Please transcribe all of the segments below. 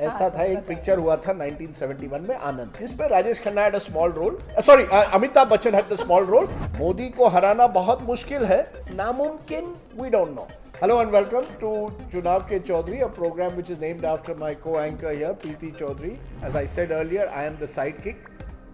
ऐसा था एक पिक्चर हुआ था 1971 में आनंद जिसमें Rajesh Khanna had a small role. Sorry, Amitabh Bachchan had the small role. Modi को हराना बहुत मुश्किल है, नामुमकिन we don't know. Hello and welcome to Chunaav ke Chaudhary, a program which is named after my co-anchor here, Preeti Choudhry. As I said earlier, I am the sidekick.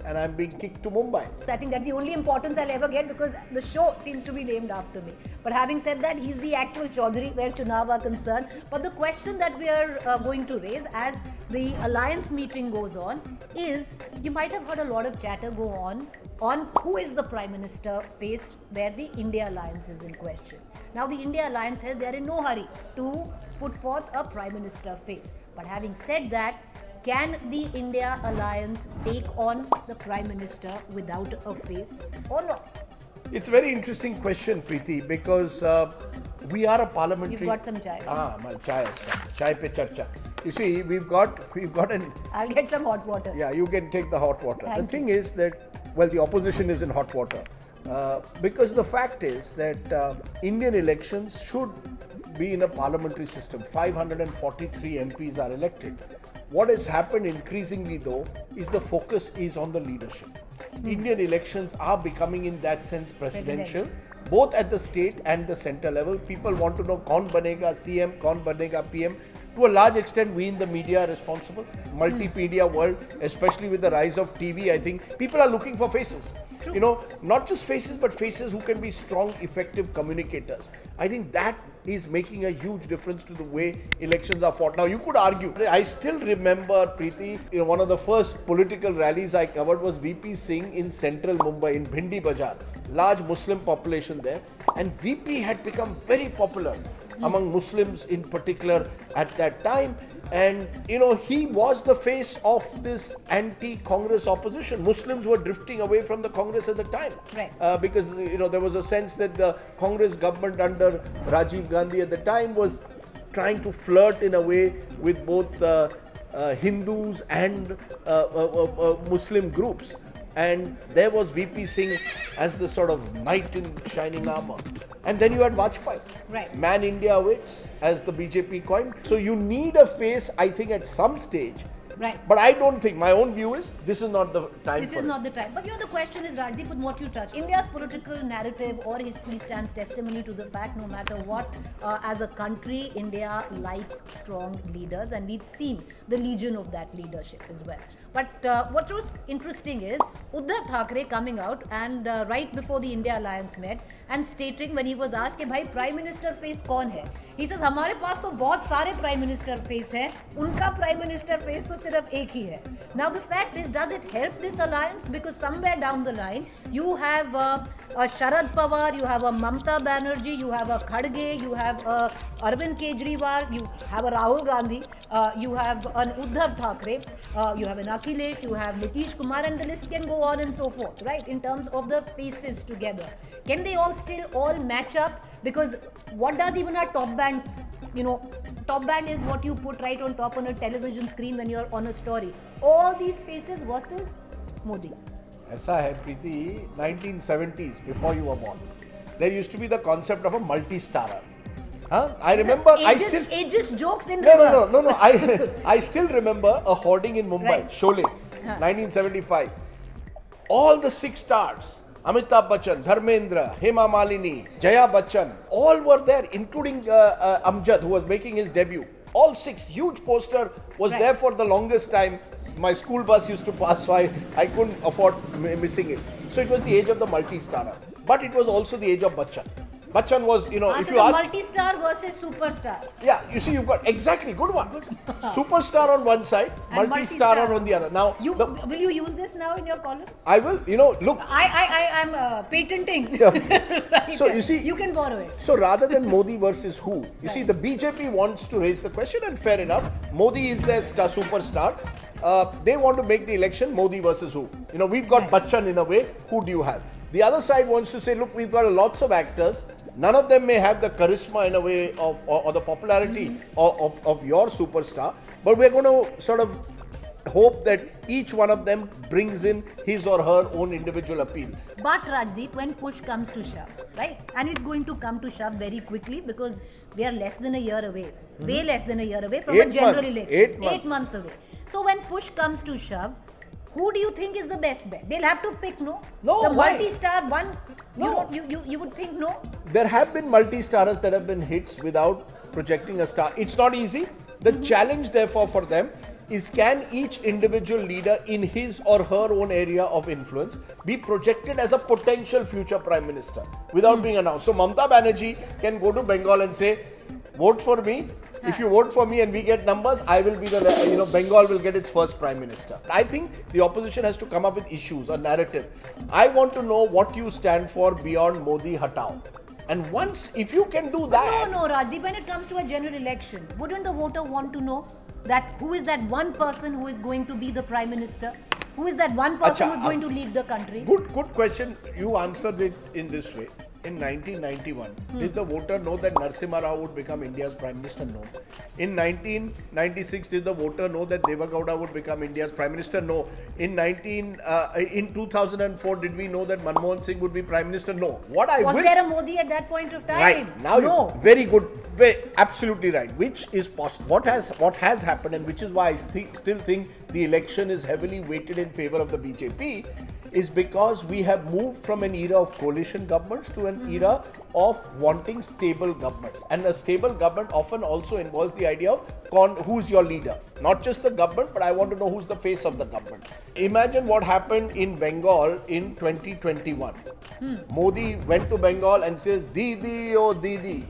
And I'm being kicked to Mumbai. I think that's the only importance I'll ever get because the show seems to be named after me. But having said that, he's the actual Chaudhary where Chunaav are concerned. But the question that we are going to raise as the alliance meeting goes on is, you might have heard a lot of chatter go on who is the Prime Minister face where the I.N.D.I.A alliance is in question. Now the I.N.D.I.A alliance says they are in no hurry to put forth a Prime Minister face. But having said that, can the I.N.D.I.A alliance take on the Prime Minister without a face or not? It's a very interesting question, Preeti, because we are a parliamentary... You've got some chai. My chai is fine. Chai pe charcha. You see, we've got an... I'll get some hot water. Yeah, you can take the hot water. The thing is that, well, the opposition is in hot water. Because the fact is that Indian elections should be in a parliamentary system. 543 MPs are elected. What has happened increasingly though is the focus is on the leadership. Indian elections are becoming in that sense presidential, both at the state and the center level. People want to know kaun banega CM, kaun banega PM. To a large extent, we in the media are responsible. Multimedia world, especially with the rise of TV, I think people are looking for faces. True. You know, not just faces, but faces who can be strong, effective communicators. I think that is making a huge difference to the way elections are fought. Now, you could argue. I still remember, Preeti, one of the first political rallies I covered was VP Singh in central Mumbai, in Bhindi Bazaar. Large Muslim population there. And VP had become very popular among Muslims in particular at that time. And, he was the face of this anti-Congress opposition. Muslims were drifting away from the Congress at the time. Right. Because, there was a sense that the Congress government under Rajiv Gandhi at the time was trying to flirt in a way with both Hindus and Muslim groups. And there was VP Singh as the sort of knight in shining armor. And then you had Vajpayee. Right. Man India waits, as the BJP coined. So you need a face, I think, at some stage. Right. But I don't think, my own view is, this is not the time This for is it. not the time. But the question is, Rajdeep, with what you touch, India's political narrative or history stands testimony to the fact, no matter what, as a country, India likes strong leaders, and we've seen the legion of that leadership as well. But what was interesting is Uddhav Thackeray coming out and right before the I.N.D.I.A alliance met and stating, when he was asked, "Bhai, Prime Minister face kaun hai?" He says, "Hamare paas to bahut sare Prime Minister face hai. Unka Prime Minister face to sirf ek hi hai." Now the fact is, does it help this alliance? Because somewhere down the line, you have a Sharad Pawar, you have a Mamata Banerjee, you have a Khadge, you have a Arvind Kejriwal, you have a Rahul Gandhi, you have an Uddhav Thackeray, you have an Akhilesh, you have Nitish Kumar, and the list can go on and so forth, right? In terms of the faces together. Can they all still match up? Because what does even our top bands, top band is what you put right on top on a television screen when you're on a story. All these faces versus Modi. ऐसा है प्रीति, 1970s, before you were born, there used to be the concept of a multi-starrer. I remember, ageist jokes in reverse. No. I still remember a hoarding in Mumbai, Right. Sholay, 1975. All the 6 stars, Amitabh Bachchan, Dharmendra, Hema Malini, Jaya Bachchan, all were there, including Amjad, who was making his debut. All 6, huge poster was there for the longest time. My school bus used to pass, so I couldn't afford missing it. So it was the age of the multi-starrer. But it was also the age of Bachchan. Bachchan was, if so you ask... multi-star versus superstar. Yeah, you see, you've got, exactly, good one. Superstar on one side, multi-starrer on the other. Now, will you use this now in your column? I will, look. I'm patenting. Yeah. Right. So, you see... You can borrow it. So, rather than Modi versus who, you see, the BJP wants to raise the question, and fair enough. Modi is their superstar. They want to make the election Modi versus who. We've got Bachchan in a way. Who do you have? The other side wants to say, look, we've got lots of actors. None of them may have the charisma in a way of or the popularity of your superstar. But we're going to sort of hope that each one of them brings in his or her own individual appeal. But Rajdeep, when push comes to shove, right? And it's going to come to shove very quickly because we are less than a year away, way less than a year away from a general election. 8 months away. So when push comes to shove, who do you think is the best bet? They'll have to pick, no? No, the why? multi-star one, No. you would think no? There have been multi-starers that have been hits without projecting a star. It's not easy. The challenge, therefore, for them is, can each individual leader in his or her own area of influence be projected as a potential future prime minister without being announced? So Mamata Banerjee can go to Bengal and say, vote for me. If you vote for me and we get numbers, I will be the, Bengal will get its first prime minister. I think the opposition has to come up with issues, a narrative. I want to know what you stand for beyond Modi Hatao. And once, if you can do that. No, Rajdeep, when it comes to a general election, wouldn't the voter want to know that who is that one person who is going to be the prime minister? Who is that one person who is going to lead the country? Good question. You answered it in this way. In 1991, did the voter know that Narasimha Rao would become India's prime minister? No. In 1996, did the voter know that Deva Gowda would become India's prime minister? No. In 2004, did we know that Manmohan Singh would be prime minister? No. Was there a Modi at that point of time? Right. Now, no. Very good. Absolutely right. Which is possible. What has happened, and which is why I still think the election is heavily weighted in favor of the BJP, is because we have moved from an era of coalition governments to an era of wanting stable governments. And a stable government often also involves the idea of who's your leader. Not just the government, but I want to know who's the face of the government. Imagine what happened in Bengal in 2021. Modi went to Bengal and says, Didi, oh Didi.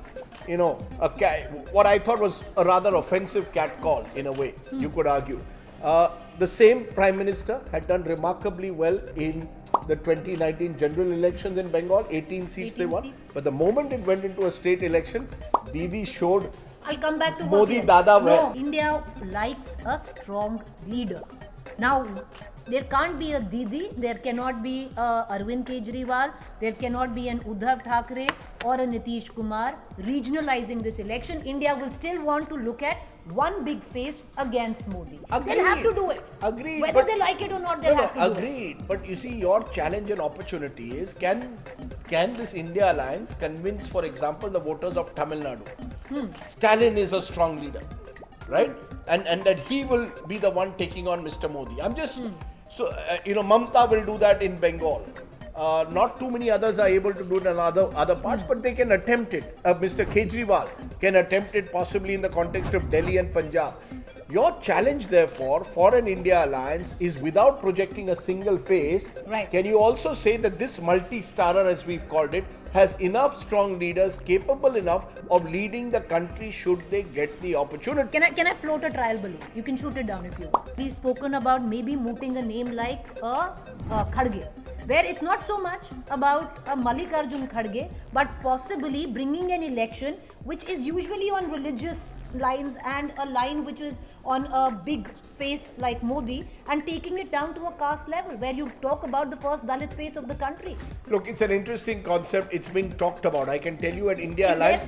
What I thought was a rather offensive cat call in a way, you could argue. The same Prime Minister had done remarkably well in the 2019 general elections in Bengal. 18 seats they won. But the moment it went into a state election, Didi showed. I'll come back to Modi Dada. No, India likes a strong leader. Now, there can't be a Didi, there cannot be a Arvind Kejriwal, there cannot be an Uddhav Thackeray or a Nitish Kumar regionalizing this election. India will still want to look at one big face against Modi. Agreed. They'll have to do it. Agreed. Whether they like it or not, they'll have to do it. Agreed. But you see, your challenge and opportunity is, can this India alliance convince, for example, the voters of Tamil Nadu? Stalin is a strong leader, right? And that he will be the one taking on Mr. Modi. I'm just... So, Mamata will do that in Bengal. Not too many others are able to do it in other parts, but they can attempt it. Mr. Kejriwal can attempt it possibly in the context of Delhi and Punjab. Your challenge, therefore, for an India alliance is, without projecting a single face, can you also say that this multi-starer, as we've called it, has enough strong leaders capable enough of leading the country should they get the opportunity? Can I float a trial balloon? You can shoot it down if you want. We've spoken about maybe mooting a name like Kharge, where it's not so much about Mallikarjun Kharge, but possibly bringing an election which is usually on religious lines and a line which is on a big face like Modi, and taking it down to a caste level where you talk about the first Dalit face of the country. Look, it's an interesting concept. It's been talked about. I can tell you at India Alliance,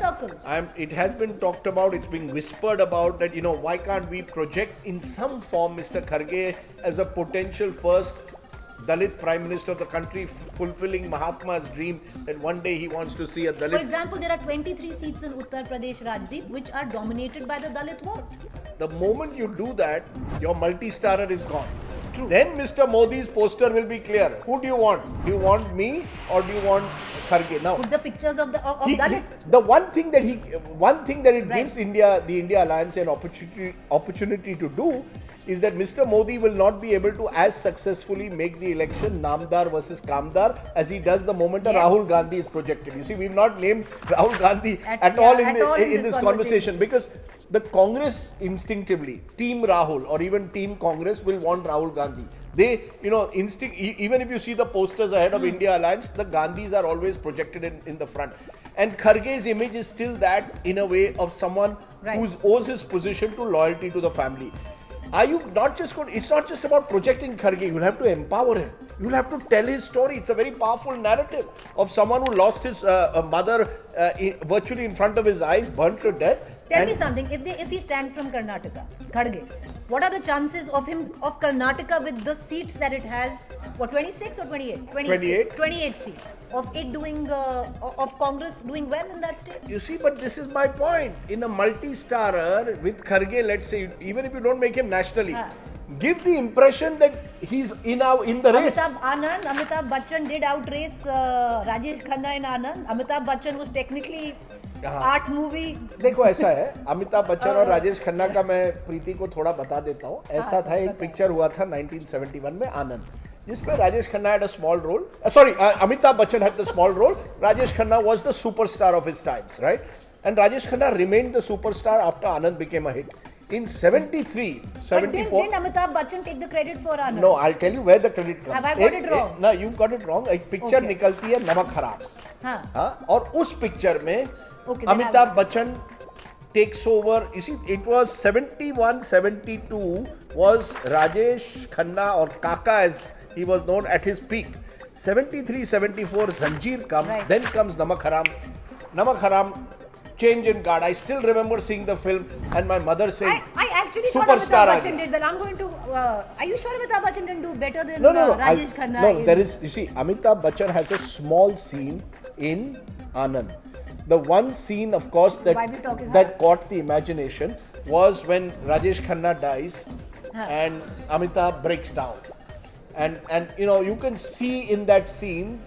it has been talked about. It's been whispered about that, why can't we project in some form Mr. Kharge as a potential first Dalit Prime Minister of the country, fulfilling Mahatma's dream that one day he wants to see a Dalit. For example, there are 23 seats in Uttar Pradesh, Rajdeep, which are dominated by the Dalit vote. The moment you do that, your multi-starer is gone. True. Then Mr. Modi's poster will be clear. Who do you want? Do you want me or do you want Kharge? Now, put the pictures of Dalits. The one thing that it gives the India Alliance an opportunity to do is that Mr. Modi will not be able to as successfully make the election Namdar versus Kamdar as he does the moment Rahul Gandhi is projected. You see, we've not named Rahul Gandhi at all in this conversation, because the Congress instinctively, Team Rahul or even Team Congress will want Rahul Gandhi. They, even if you see the posters ahead of India Alliance, the Gandhis are always projected in the front. And Kharge's image is still that, in a way, of someone who owes his position to loyalty to the family. Are you not just going? It's not just about projecting Kharge. You'll have to empower him. You'll have to tell his story. It's a very powerful narrative of someone who lost his mother virtually in front of his eyes, burnt to death. Tell me something. If he stands from Karnataka, Kharge, What are the chances of Karnataka with the seats that it has? What, 26 or 28? 28 seats. Of it doing, of Congress doing well in that state? You see, but this is my point. In a multi-starer with Kharge, let's say, even if you don't make him nationally, give the impression that he's in the race. Amitabh Bachchan did outrace Rajesh Khanna in Anand. Amitabh Bachchan was technically art movie देखो ऐसा है अमिताभ बच्चन और राजेश खन्ना का मैं प्रीति को थोड़ा बता देता हूँ ऐसा था एक पिक्चर हुआ था 1971 में आनंद जिसमें Rajesh Khanna had a small role Amitabh Bachchan had the small role Rajesh Khanna was the superstar of his times right and Rajesh Khanna remained the superstar after Anand became a hit in 73 74 didn't Amitabh Bachchan take the credit for Anand no I'll tell you where the credit comes have I got it wrong no you got it wrong एक picture निकलती है नमक हराम और उस picture में Amitabh Bachchan takes over. You see, it was 71, 72 was Rajesh Khanna or Kaka as he was known at his peak. 73, 74 Zanjeer comes, then comes Namak Haram. Namak Haram, change in guard. I still remember seeing the film and my mother saying, I actually thought superstar Amitabh Bachchan did well. I'm going to, are you sure Amitabh Bachchan didn't do better than No. Rajesh Khanna? No, there is, you see, Amitabh Bachchan has a small scene in Anand. The one scene, of course, that caught the imagination was when Rajesh Khanna dies and Amitabh breaks down. And you know, you can see in that scene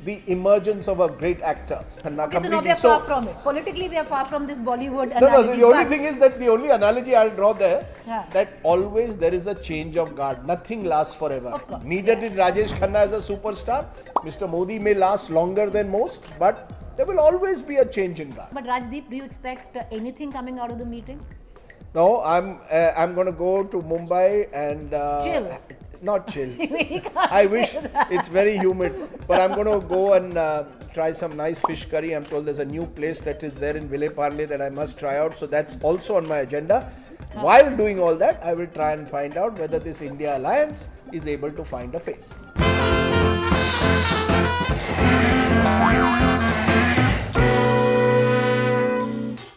the emergence of a great actor. Okay, so now we are far from it. Politically, we are far from this Bollywood No, analogy. the only thing is that the only analogy I'll draw there, that always there is a change of guard. Nothing lasts forever. Of course. Neither did Rajesh Khanna as a superstar. Mr. Modi may last longer than most, but there will always be a change in guard. But Rajdeep, do you expect anything coming out of the meeting? No, I'm going to go to Mumbai and chill. Not chill. I wish it's very humid, but I'm going to go and try some nice fish curry. I'm told there's a new place that is there in Ville Parle that I must try out, so that's also on my agenda. While doing all that, I will try and find out whether this India alliance is able to find a face.